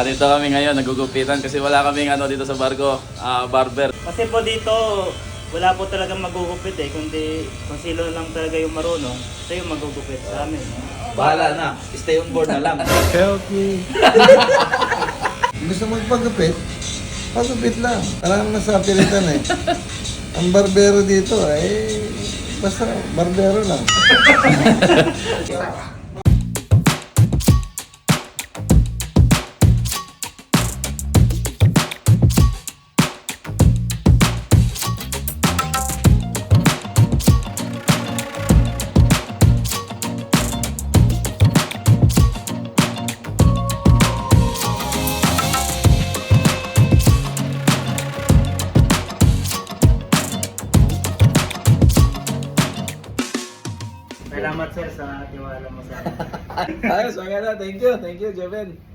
Dito kami ngayon, nagugupitan kasi wala kaming dito sa barko, barber. Kasi po dito, wala po talagang magugupit kundi kung sino lang talaga yung marunong, siya yung magugupit sa amin. Bahala na, stay on board na lang. Help me. Gusto mo magpagupit? Pagupit lang. Alam na sa pilitan Ang barbero dito basta barbero lang. Salamat sir sa tiwala mo sa akin. Ayos, maganda. Thank you, Joven.